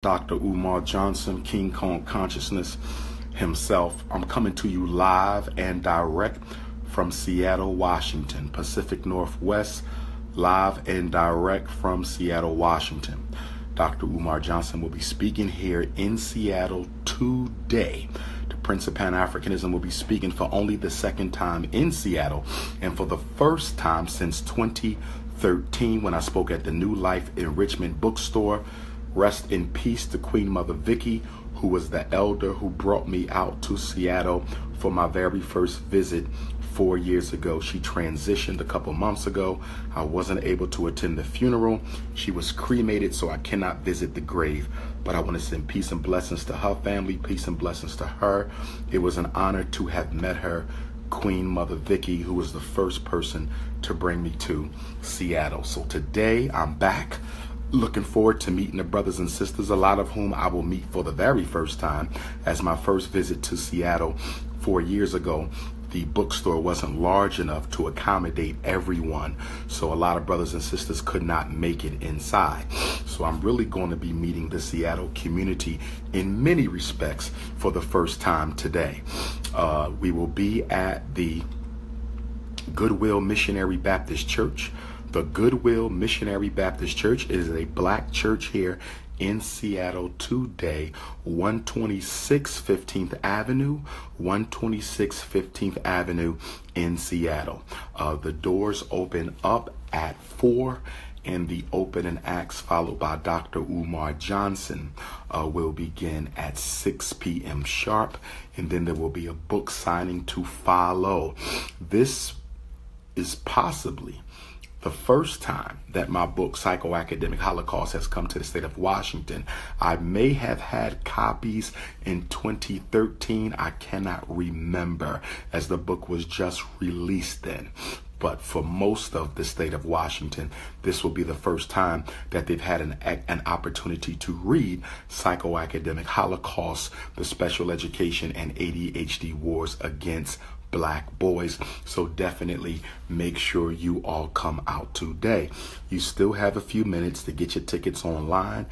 Dr. Umar Johnson, King Kong Consciousness himself. I'm coming to you live and direct from Seattle, Washington, Pacific Northwest, live and direct from Seattle, Washington. Dr. Umar Johnson will be speaking here in Seattle today. The Prince of Pan-Africanism will be speaking for only the second time in Seattle and for the first time since 2013 when I spoke at the New Life Enrichment Bookstore. Rest in peace to Queen Mother Vicky, who was the elder who brought me out to Seattle for my very first visit 4 years ago. She transitioned a couple months ago. I wasn't able to attend the funeral. She was cremated, so I cannot visit the grave. But I want to send peace and blessings to her family, peace and blessings to her. It was an honor to have met her, Queen Mother Vicky, who was the first person to bring me to Seattle. So today I'm back. Looking forward to meeting the brothers and sisters, a lot of whom I will meet for the very first time. As my first visit to Seattle 4 years ago, the bookstore wasn't large enough to accommodate everyone. So a lot of brothers and sisters could not make it inside. So I'm really going to be meeting the Seattle community in many respects for the first time today. We will be at the Goodwill Missionary Baptist Church. The Goodwill Missionary Baptist Church is a black church here in Seattle today, 126 15th Avenue, 126 15th Avenue in Seattle. The doors open up at 4, and the opening acts followed by Dr. Umar Johnson will begin at 6 p.m. sharp, and then there will be a book signing to follow. This is possibly the first time that my book, Psychoacademic Holocaust, has come to the state of Washington. I may have had copies in 2013. I cannot remember, as the book was just released then. But for most of the state of Washington, this will be the first time that they've had an opportunity to read Psychoacademic Holocaust, the Special Education and ADHD Wars Against Black Boys. So definitely make sure you all come out today. You still have a few minutes to get your tickets online.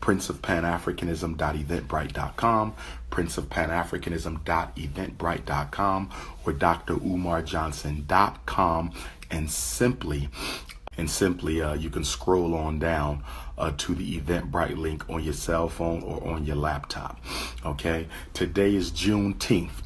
princeofpanafricanism.eventbrite.com, princeofpanafricanism.eventbrite.com, or drumarjohnson.com, and simply you can scroll on down to the Eventbrite link on your cell phone or on your laptop. Okay, today is Juneteenth.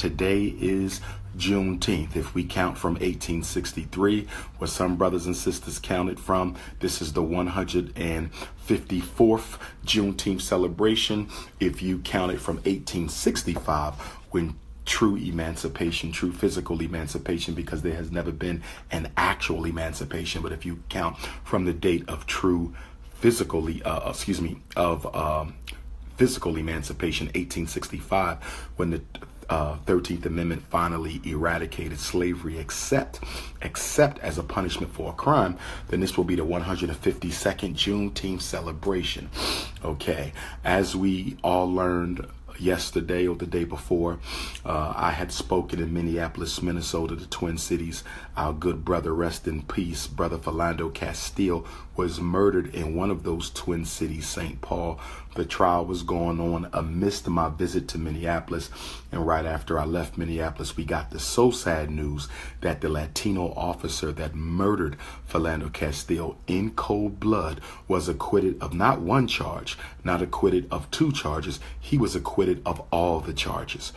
If we count from 1863, where some brothers and sisters counted from, this is the 154th Juneteenth celebration. If you count it from 1865, when true emancipation, true physical emancipation, because there has never been an actual emancipation, but if you count from the date of true physical emancipation, 1865, when the 13th Amendment finally eradicated slavery, except as a punishment for a crime, then this will be the 152nd Juneteenth celebration. Okay, as we all learned yesterday or the day before, I had spoken in Minneapolis, Minnesota, the Twin Cities. Our good brother, rest in peace, Brother Philando Castile, was murdered in one of those Twin Cities, St. Paul. The trial was going on amidst my visit to Minneapolis, and right after I left Minneapolis, we got the so sad news that the Latino officer that murdered Philando Castile in cold blood was acquitted of not one charge, not acquitted of 2 charges. He was acquitted of all the charges.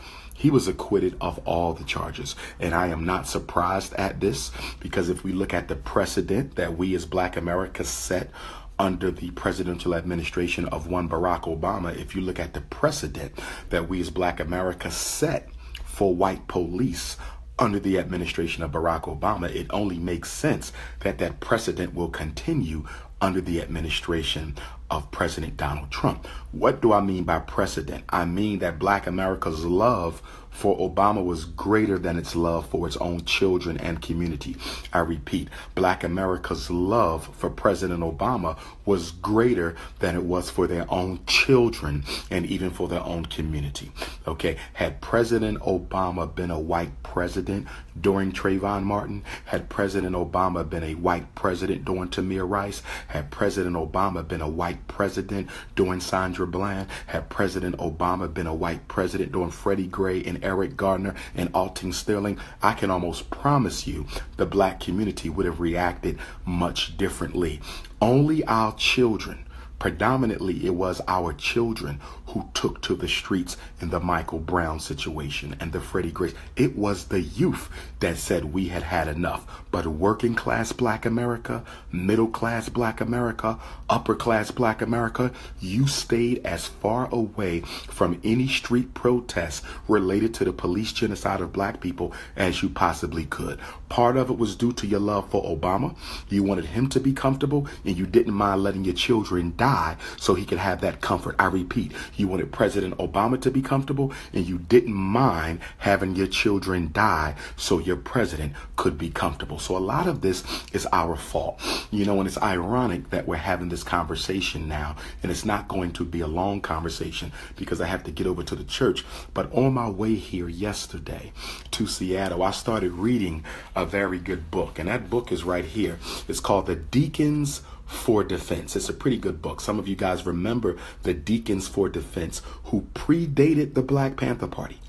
And I am not surprised at this, because if we look at the precedent that we as Black America set under the presidential administration of one Barack Obama, if you look at the precedent that we as Black America set for white police under the administration of Barack Obama, it only makes sense that that precedent will continue under the administration of President Donald Trump. What do I mean by precedent? I mean that Black America's love for Obama was greater than its love for its own children and community. I repeat, Black America's love for President Obama was greater than it was for their own children and even for their own community. Okay, had President Obama been a white president during Trayvon Martin, had President Obama been a white president during Tamir Rice, had President Obama been a white president during Sandra Bland, had President Obama been a white president during Freddie Gray and Eric Gardner and Alton Sterling, I can almost promise you the Black community would have reacted much differently. Only our children, predominantly it was our children who took to the streets in the Michael Brown situation and the Freddie Gray. It was the youth that said we had had enough. But working class Black America, middle class Black America, upper class Black America, you stayed as far away from any street protests related to the police genocide of Black people as you possibly could. Part of it was due to your love for Obama. You wanted him to be comfortable and you didn't mind letting your children die so he could have that comfort. I repeat, you wanted President Obama to be comfortable and you didn't mind having your children die so your president could be comfortable. So a lot of this is our fault, you know, and it's ironic that we're having this conversation now, and it's not going to be a long conversation because I have to get over to the church. But on my way here yesterday to Seattle, I started reading a very good book, and that book is right here. It's called The Deacons for Defense. It's a pretty good book. Some of you guys remember the Deacons for Defense, who predated the Black Panther Party.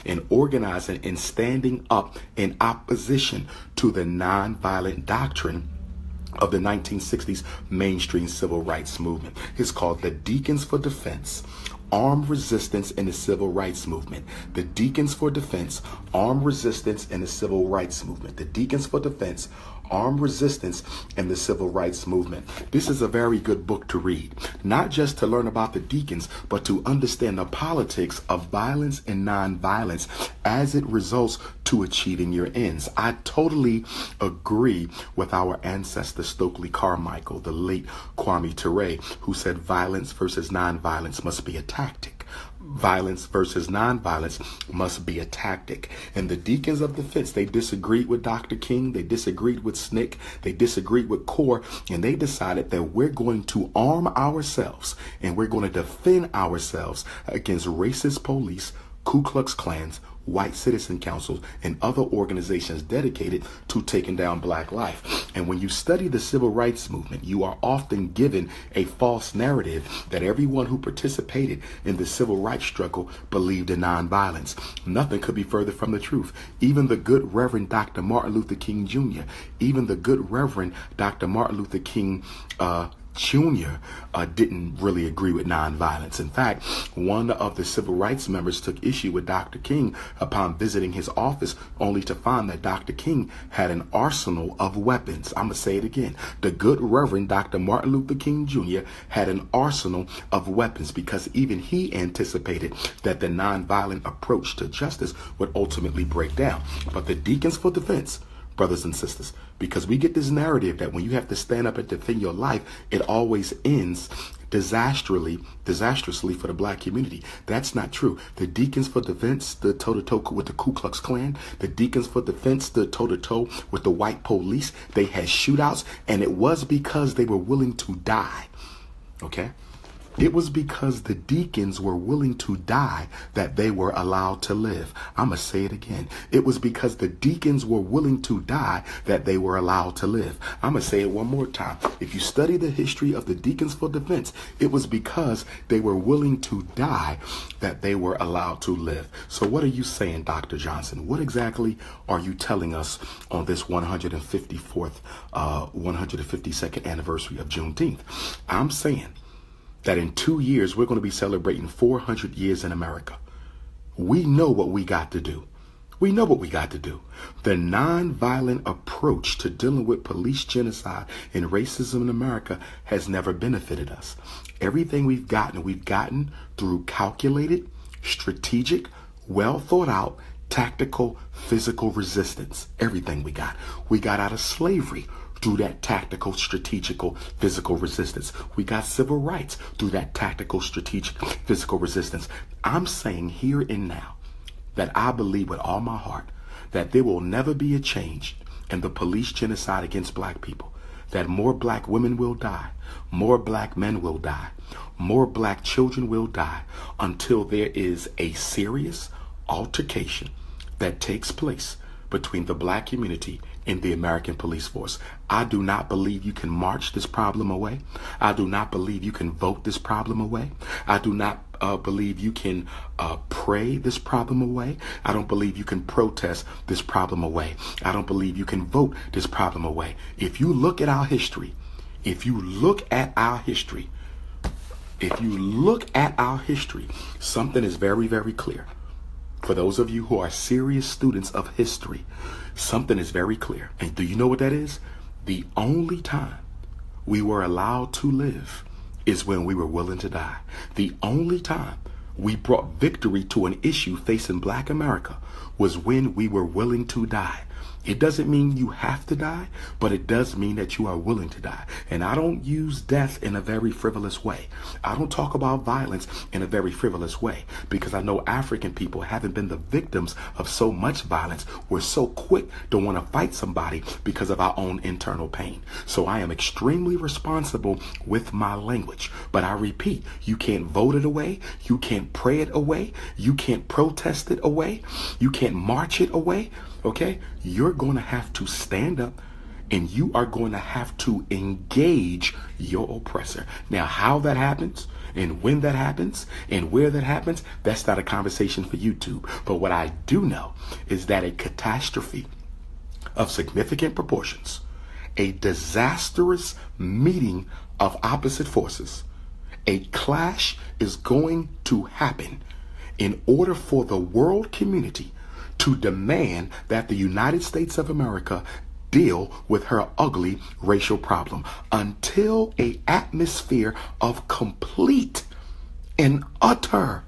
In organizing and standing up in opposition to the nonviolent doctrine of the 1960s mainstream civil rights movement. It's called The Deacons for Defense, Armed Resistance in the Civil Rights Movement. The Deacons for Defense, Armed Resistance in the Civil Rights Movement. The Deacons for Defense, Armed Resistance in the Civil Rights Movement. This is a very good book to read, not just to learn about the Deacons, but to understand the politics of violence and nonviolence as it results to achieving your ends. I totally agree with our ancestor Stokely Carmichael, the late Kwame Ture, who said violence versus nonviolence must be a tactic. Violence versus nonviolence must be a tactic. And the Deacons of Defense, they disagreed with Dr. King, they disagreed with SNCC, they disagreed with CORE, and they decided that we're going to arm ourselves and we're going to defend ourselves against racist police, Ku Klux Klans, white citizen councils, and other organizations dedicated to taking down Black life. And when you study the civil rights movement, you are often given a false narrative that everyone who participated in the civil rights struggle believed in nonviolence. Nothing could be further from the truth. Even the good Reverend Dr. Martin Luther King Jr., even the good Reverend Dr. Martin Luther King Jr. Didn't really agree with nonviolence. In fact, one of the civil rights members took issue with Dr. King upon visiting his office, only to find that Dr. King had an arsenal of weapons. I'm going to say it again. The good Reverend Dr. Martin Luther King Jr. had an arsenal of weapons because even he anticipated that the nonviolent approach to justice would ultimately break down. But the Deacons for Defense, brothers and sisters, because we get this narrative that when you have to stand up and defend your life, it always ends disastrously for the Black community. That's not true. The Deacons for Defense stood toe-to-toe with the Ku Klux Klan. The Deacons for Defense stood toe-to-toe with the white police. They had shootouts, and it was because they were willing to die. Okay? It was because the deacons were willing to die that they were allowed to live. I'm going to say it again. It was because the deacons were willing to die that they were allowed to live. I'm going to say it one more time. If you study the history of the Deacons for Defense, it was because they were willing to die that they were allowed to live. So what are you saying, Dr. Johnson? What exactly are you telling us on this 152nd anniversary of Juneteenth? I'm saying that in 2 years, we're going to be celebrating 400 years in America. We know what we got to do. We know what we got to do. The nonviolent approach to dealing with police genocide and racism in America has never benefited us. Everything we've gotten through calculated, strategic, well thought out, tactical, physical resistance. Everything we got. We got out of slavery through that tactical, strategical, physical resistance. We got civil rights through that tactical, strategic, physical resistance. I'm saying here and now that I believe with all my heart that there will never be a change in the police genocide against black people, that more black women will die, more black men will die, more black children will die until there is a serious altercation that takes place between the black community and the American police force. I do not believe you can march this problem away. I do not believe you can vote this problem away. I do not believe you can pray this problem away. I don't believe you can protest this problem away. I don't believe you can vote this problem away. If you look at our history, something is very, very clear. For those of you who are serious students of history, something is very clear. And do you know what that is? The only time we were allowed to live is when we were willing to die. The only time we brought victory to an issue facing black America was when we were willing to die. It doesn't mean you have to die, but it does mean that you are willing to die. And I don't use death in a very frivolous way. I don't talk about violence in a very frivolous way, because I know African people haven't been the victims of so much violence. We're so quick to want to fight somebody because of our own internal pain. So I am extremely responsible with my language. But I repeat, you can't vote it away. You can't pray it away. You can't protest it away. You can't march it away. Okay, you're going to have to stand up and you are going to have to engage your oppressor. Now, how that happens and when that happens and where that happens, that's not a conversation for YouTube. But what I do know is that a catastrophe of significant proportions, a disastrous meeting of opposite forces, a clash is going to happen in order for the world community to demand that the United States of America deal with her ugly racial problem. Until an atmosphere of complete and utter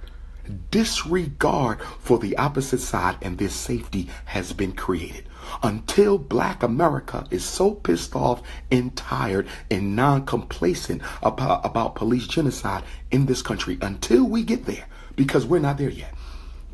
disregard for the opposite side and their safety has been created. Until black America is so pissed off and tired and non-complacent about police genocide in this country, until we get there, because we're not there yet.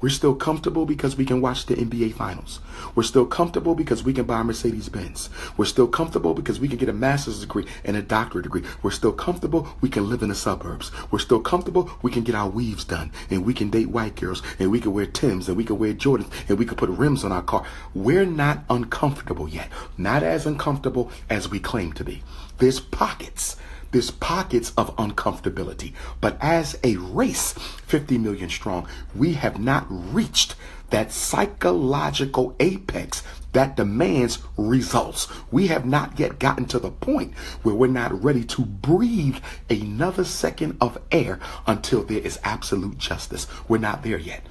We're still comfortable because we can watch the NBA finals. We're still comfortable because we can buy a Mercedes Benz. We're still comfortable because we can get a master's degree and a doctorate degree. We're still comfortable we can live in the suburbs. We're still comfortable we can get our weaves done and we can date white girls and we can wear Timbs and we can wear Jordans and we can put rims on our car. We're not uncomfortable yet. Not as uncomfortable as we claim to be. There's pockets of uncomfortability. But as a race, 50 million strong, we have not reached that psychological apex that demands results. We have not yet gotten to the point where we're not ready to breathe another second of air until there is absolute justice. We're not there yet.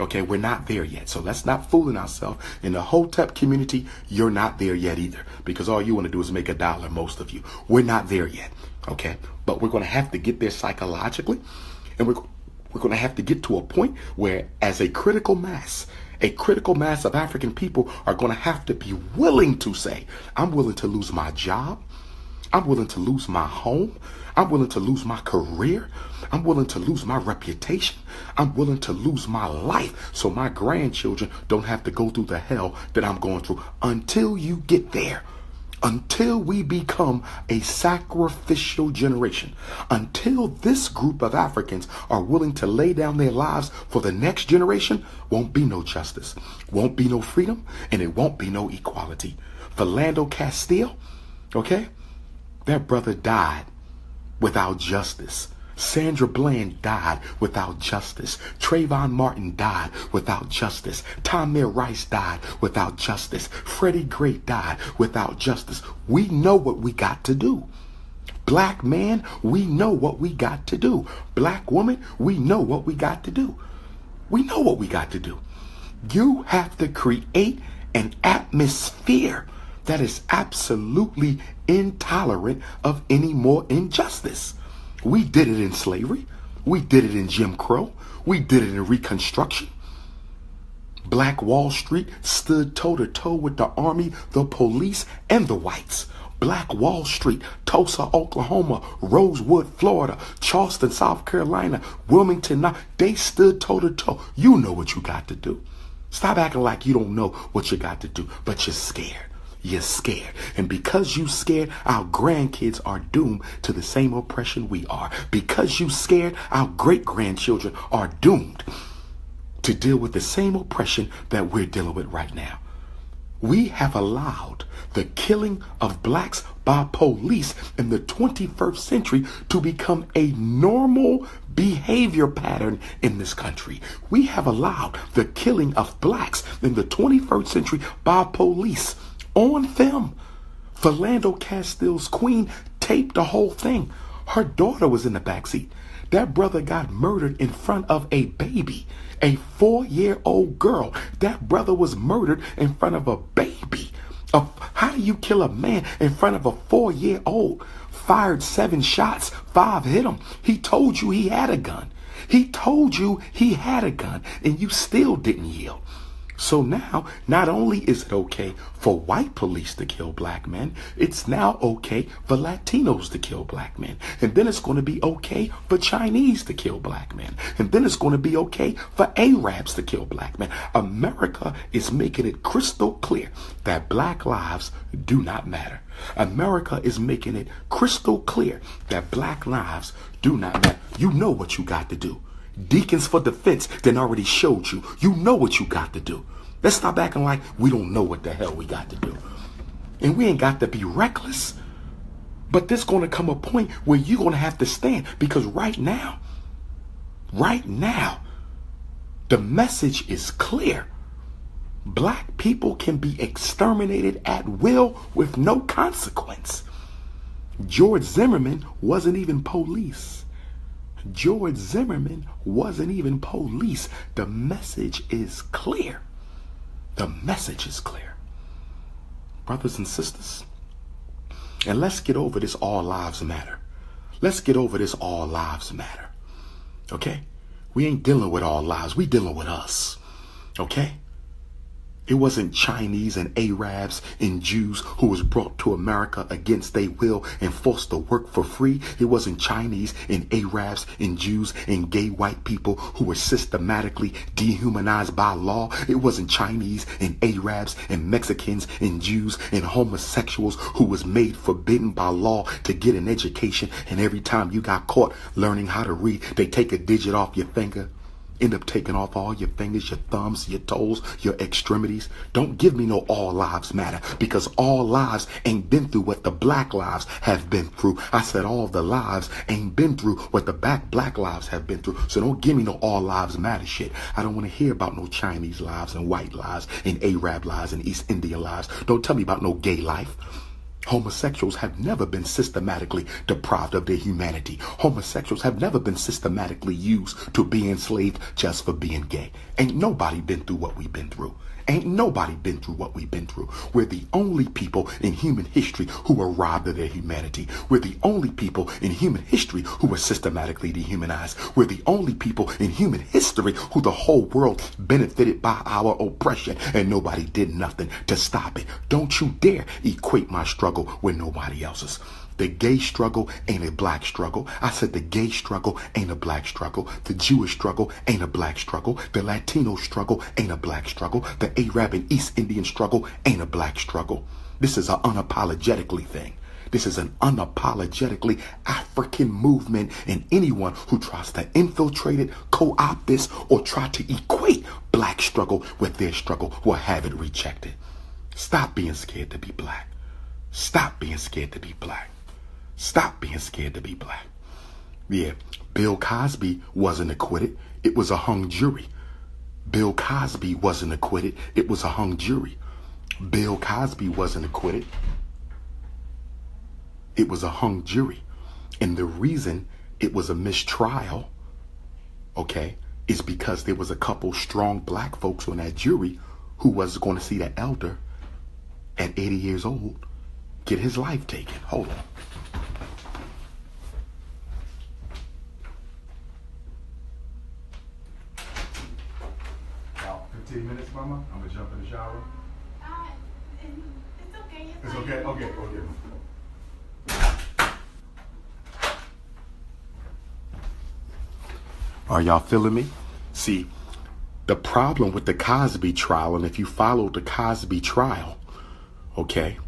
Okay, we're not there yet. So let's not fooling ourselves. In the Hotep community, you're not there yet either, because all you want to do is make a dollar, most of you. We're not there yet. Okay, but we're going to have to get there psychologically, and we're going to have to get to a point where, as a critical mass of African people are going to have to be willing to say, I'm willing to lose my job. I'm willing to lose my home. I'm willing to lose my career. I'm willing to lose my reputation. I'm willing to lose my life so my grandchildren don't have to go through the hell that I'm going through. Until you get there, until we become a sacrificial generation, until this group of Africans are willing to lay down their lives for the next generation, won't be no justice, won't be no freedom, and it won't be no equality. Philando Castile, okay, that brother died without justice. Sandra Bland died without justice. Trayvon Martin died without justice. Tamir Rice died without justice. Freddie Gray died without justice. We know what we got to do. Black man, we know what we got to do. Black woman, we know what we got to do. We know what we got to do. You have to create an atmosphere that is absolutely intolerant of any more injustice. We did it in slavery. We did it in Jim Crow. We did it in Reconstruction. Black Wall Street stood toe-to-toe with the army, the police, and the whites. Black Wall Street, Tulsa, Oklahoma, Rosewood, Florida, Charleston, South Carolina, Wilmington. Now, they stood toe to toe. You know what you got to do. Stop acting like you don't know what you got to do, but you're scared. You're scared. And because you scared, our grandkids are doomed to the same oppression we are. Because you scared, our great-grandchildren are doomed to deal with the same oppression that we're dealing with right now. We have allowed the killing of blacks by police in the 21st century to become a normal behavior pattern in this country. We have allowed the killing of blacks in the 21st century by police on film. Philando Castile's Queen taped the whole thing. Her daughter was in the backseat. That brother got murdered in front of a baby, a 4-year-old girl. That brother was murdered in front of a baby. How do you kill a man in front of a 4-year-old? Fired 7 shots, 5 hit him. He told you he had a gun. He told you he had a gun, and you still didn't yield. So now, not only is it okay for white police to kill black men, it's now okay for Latinos to kill black men. And then it's going to be okay for Chinese to kill black men. And then it's going to be okay for Arabs to kill black men. America is making it crystal clear that black lives do not matter. America is making it crystal clear that black lives do not matter. You know what you got to do. Deacons for Defense then already showed you. You know what you got to do. Let's stop acting like we don't know what the hell we got to do. And we ain't got to be reckless. But there's going to come a point where you're going to have to stand. Because right now, the message is clear. Black people can be exterminated at will with no consequence. George Zimmerman wasn't even police. George Zimmerman wasn't even police. The message is clear. The message is clear. Brothers and sisters, and let's get over this all lives matter. Let's get over this all lives matter. Okay? We ain't dealing with all lives. We dealing with us. Okay? It wasn't Chinese and Arabs and Jews who was brought to America against their will and forced to work for free. It wasn't Chinese and Arabs and Jews and gay white people who were systematically dehumanized by law. It wasn't Chinese and Arabs and Mexicans and Jews and homosexuals who was made forbidden by law to get an education. And every time you got caught learning how to read, they take a digit off your finger. End up taking off all your fingers, your thumbs, your toes, your extremities. Don't give me no all lives matter, because all lives ain't been through what the black lives have been through. I said all the lives ain't been through what the black lives have been through. So don't give me no all lives matter shit. I don't want to hear about no Chinese lives and white lives and Arab lives and East India lives. Don't tell me about no gay life. Homosexuals have never been systematically deprived of their humanity. Homosexuals have never been systematically used to be enslaved just for being gay. Ain't nobody been through what we've been through. Ain't nobody been through what we've been through. We're the only people in human history who were robbed of their humanity. We're the only people in human history who were systematically dehumanized. We're the only people in human history who the whole world benefited by our oppression, and nobody did nothing to stop it. Don't you dare equate my struggle with nobody else's. The gay struggle ain't a black struggle. I said the gay struggle ain't a black struggle. The Jewish struggle ain't a black struggle. The Latino struggle ain't a black struggle. The Arab and East Indian struggle ain't a black struggle. This is an unapologetically thing. This is an unapologetically African movement, and anyone who tries to infiltrate it, co-opt this, or try to equate black struggle with their struggle will have it rejected. Stop being scared to be black. Stop being scared to be black. Stop being scared to be black. Yeah, Bill Cosby wasn't acquitted. It was a hung jury. Bill Cosby wasn't acquitted. It was a hung jury. Bill Cosby wasn't acquitted. It was a hung jury. And the reason it was a mistrial, okay, is because there was a couple strong black folks on that jury who was going to see the elder at 80 years old get his life taken. Hold on. About 15 minutes, Mama. I'm going to jump in the shower. It's okay. It's okay? Okay, okay. Are y'all feeling me? See, the problem with the Cosby trial, and if you followed the Cosby trial, okay,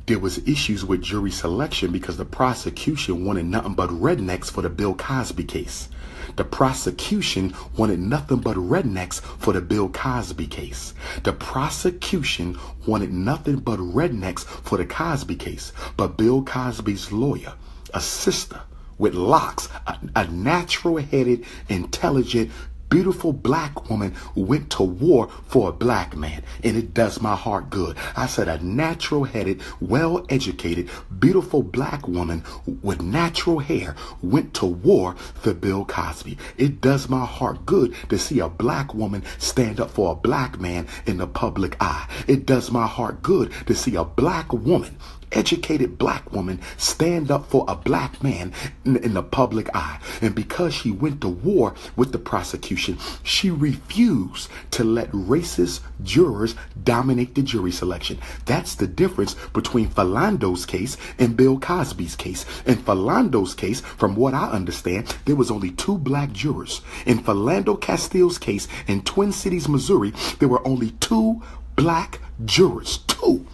there was issues with jury selection because the prosecution wanted nothing but rednecks for the Bill Cosby case. The prosecution wanted nothing but rednecks for the Bill Cosby case. The prosecution wanted nothing but rednecks for the Cosby case. But Bill Cosby's lawyer, a sister with locks, a natural-headed, intelligent, beautiful black woman went to war for a black man, and it does my heart good. I said a natural-headed, well-educated, beautiful black woman with natural hair went to war for Bill Cosby. It does my heart good to see a black woman stand up for a black man in the public eye. It does my heart good to see a black woman, educated black woman, stand up for a black man in the public eye. And because she went to war with the prosecution, she refused to let racist jurors dominate the jury selection. That's the difference between Philando's case and Bill Cosby's case. In Philando's case, from what I understand, there was only 2 black jurors. In Philando Castile's case in Twin Cities, Missouri, there were only 2 black jurors. Two.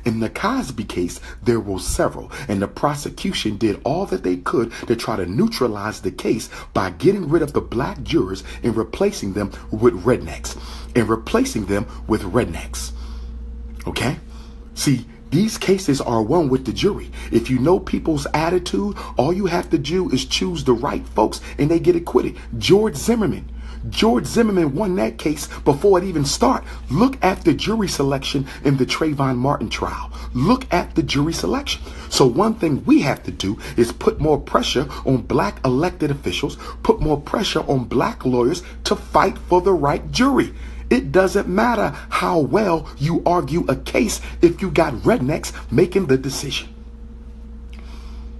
In the Cosby case, there were several, and the prosecution did all that they could to try to neutralize the case by getting rid of the black jurors and replacing them with rednecks. Okay? See, these cases are won with the jury. If you know people's attitude, all you have to do is choose the right folks and they get acquitted. George Zimmerman won that case before it even started. Look at the jury selection in the Trayvon Martin trial. Look at the jury selection. So one thing we have to do is put more pressure on black elected officials, put more pressure on black lawyers to fight for the right jury. It doesn't matter how well you argue a case if you got rednecks making the decision.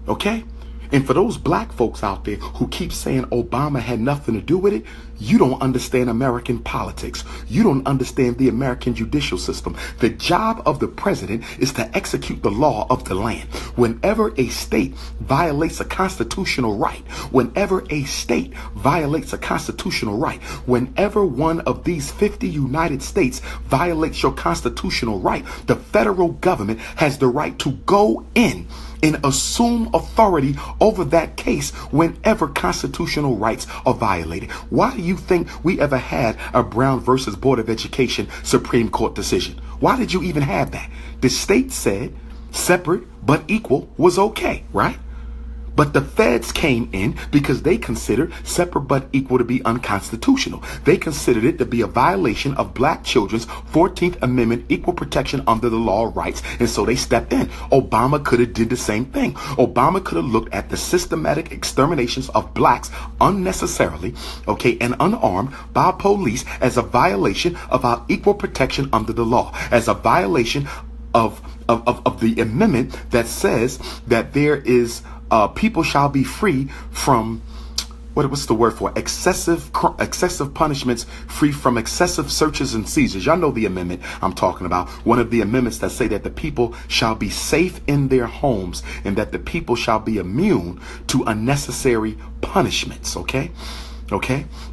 Okay? And for those black folks out there who keep saying Obama had nothing to do with it, you don't understand American politics. You don't understand the American judicial system. The job of the president is to execute the law of the land. Whenever a state violates a constitutional right, whenever one of these 50 United States violates your constitutional right, the federal government has the right to go in and assume authority over that case whenever constitutional rights are violated. Why do you think we ever had a Brown versus Board of Education Supreme Court decision? Why did you even have that? The state said separate but equal was okay, right? But the feds came in because they considered separate but equal to be unconstitutional. They considered it to be a violation of black children's 14th Amendment equal protection under the law of rights. And so they stepped in. Obama could have did the same thing. Obama could have looked at the systematic exterminations of blacks unnecessarily, okay, and unarmed by police as a violation of our equal protection under the law, as a violation of the amendment that says that there is people shall be free from what's the word for excessive punishments, free from excessive searches and seizures. Y'all know the amendment I'm talking about. One of the amendments that say that the people shall be safe in their homes and that the people shall be immune to unnecessary punishments. Okay.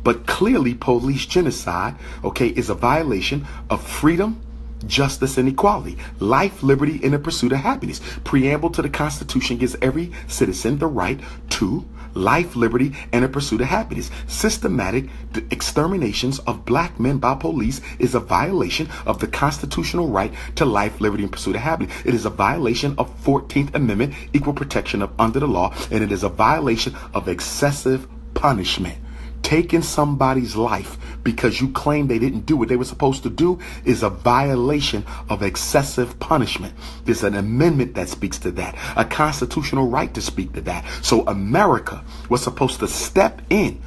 But clearly police genocide, okay, is a violation of freedom, justice, and equality, life, liberty, and the pursuit of happiness. Preamble to the Constitution gives every citizen the right to life, liberty, and the pursuit of happiness. Systematic exterminations of black men by police is a violation of the constitutional right to life, liberty, and pursuit of happiness. It is a violation of 14th Amendment equal protection of under the law, and it is a violation of excessive punishment. Taking somebody's life because you claim they didn't do what they were supposed to do is a violation of excessive punishment. There's an amendment that speaks to that, a constitutional right to speak to that. So America was supposed to step in.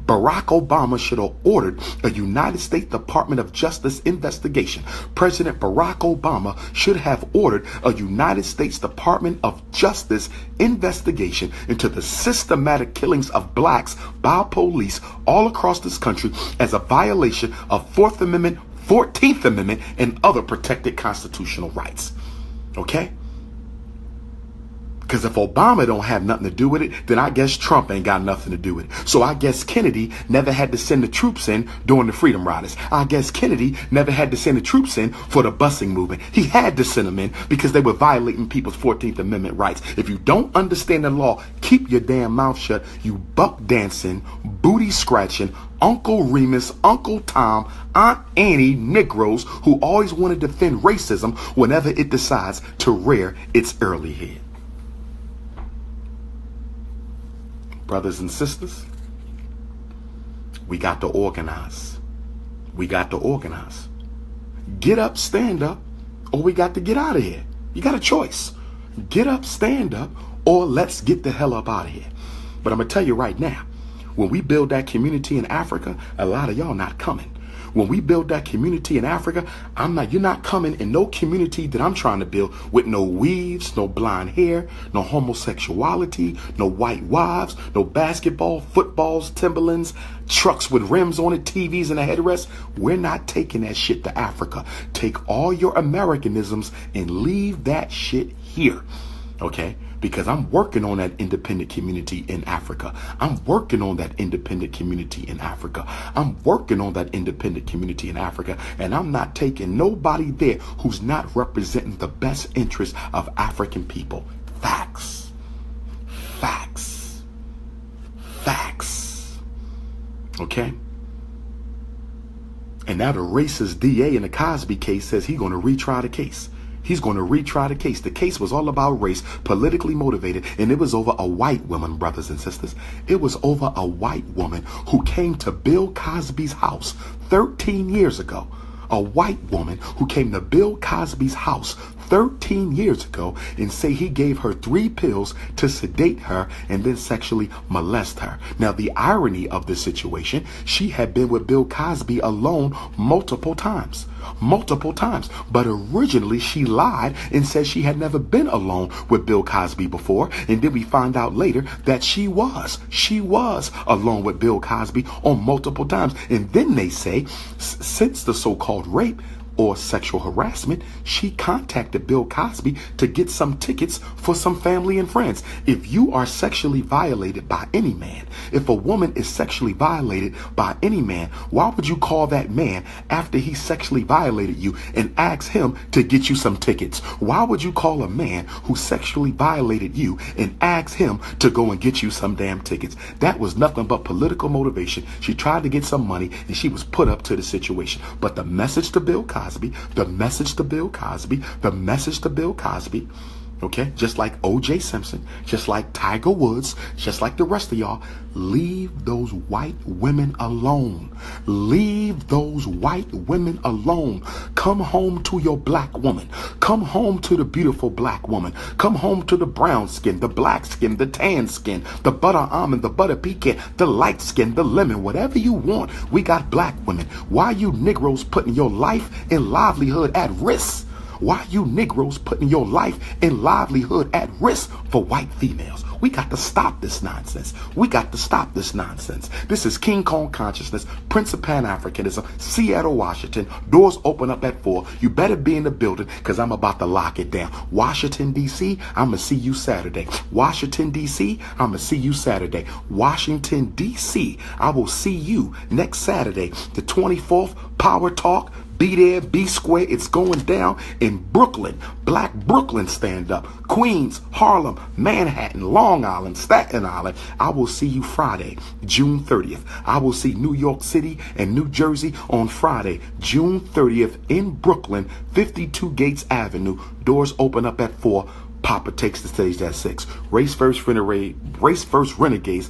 Barack Obama should have ordered a United States Department of Justice investigation. President Barack Obama should have ordered a United States Department of Justice investigation into the systematic killings of blacks by police all across this country as a violation of 4th Amendment, 14th Amendment, and other protected constitutional rights. Okay? Because if Obama don't have nothing to do with it, then I guess Trump ain't got nothing to do with it. So I guess Kennedy never had to send the troops in during the Freedom Riders. I guess Kennedy never had to send the troops in for the busing movement. He had to send them in because they were violating people's 14th Amendment rights. If you don't understand the law, keep your damn mouth shut. You buck dancing, booty scratching, Uncle Remus, Uncle Tom, Aunt Annie Negroes who always want to defend racism whenever it decides to rear its early head. Brothers and sisters, we got to organize. We got to organize. Get up, stand up, or we got to get out of here. You got a choice. Get up, stand up, or let's get the hell up out of here. But I'm going to tell you right now, when we build that community in Africa, a lot of y'all not coming. When we build that community in Africa, you're not coming in no community that I'm trying to build with no weaves, no blonde hair, no homosexuality, no white wives, no basketball, footballs, Timberlands, trucks with rims on it, TVs and a headrest. We're not taking that shit to Africa. Take all your Americanisms and leave that shit here. Okay? Because I'm working on that independent community in Africa. I'm working on that independent community in Africa. I'm working on that independent community in Africa. And I'm not taking nobody there who's not representing the best interest of African people. Facts. Facts. Facts. Okay? And now the racist DA in the Cosby case says he's going to retry the case. He's going to retry the case. The case was all about race, politically motivated, and it was over a white woman, brothers and sisters. It was over a white woman who came to Bill Cosby's house 13 years ago. A white woman who came to Bill Cosby's house 13 years ago and say he gave her 3 pills to sedate her and then sexually molest her. Now, the irony of the situation, she had been with Bill Cosby alone multiple times. But originally she lied and said she had never been alone with Bill Cosby before. And then we find out later that she was alone with Bill Cosby on multiple times. And then they say, since the so-called rape or sexual harassment, she contacted Bill Cosby to get some tickets for some family and friends. If you are sexually violated by any man, if a woman is sexually violated by any man, why would you call that man after he sexually violated you and ask him to get you some tickets? Why would you call a man who sexually violated you and ask him to go and get you some damn tickets? That was nothing but political motivation. She tried to get some money and she was put up to the situation. But the message to Bill Cosby, okay, just like O.J. Simpson, just like Tiger Woods, just like the rest of y'all, leave those white women alone. Leave those white women alone. Come home to your black woman. Come home to the beautiful black woman. Come home to the brown skin, the black skin, the tan skin, the butter almond, the butter pecan, the light skin, the lemon, whatever you want. We got black women. Why you Negroes putting your life and livelihood at risk? Why you Negroes putting your life and livelihood at risk for white females? We got to stop this nonsense. We got to stop this nonsense. This is King Kong Consciousness, Prince of Pan-Africanism, Seattle, Washington. Doors open up at 4. You better be in the building because I'm about to lock it down. Washington, D.C., I'm going to see you Saturday. Washington, D.C., I'm going to see you Saturday. Washington, D.C., I will see you next Saturday, the 24th, Power Talk. Be there, be square. It's going down in Brooklyn. Black Brooklyn stand up. Queens, Harlem, Manhattan, Long Island, Staten Island. I will see you Friday, June 30th. I will see New York City and New Jersey on Friday, June 30th in Brooklyn, 52 Gates Avenue. Doors open up at 4. Papa takes the stage at 6. Race First Renegades.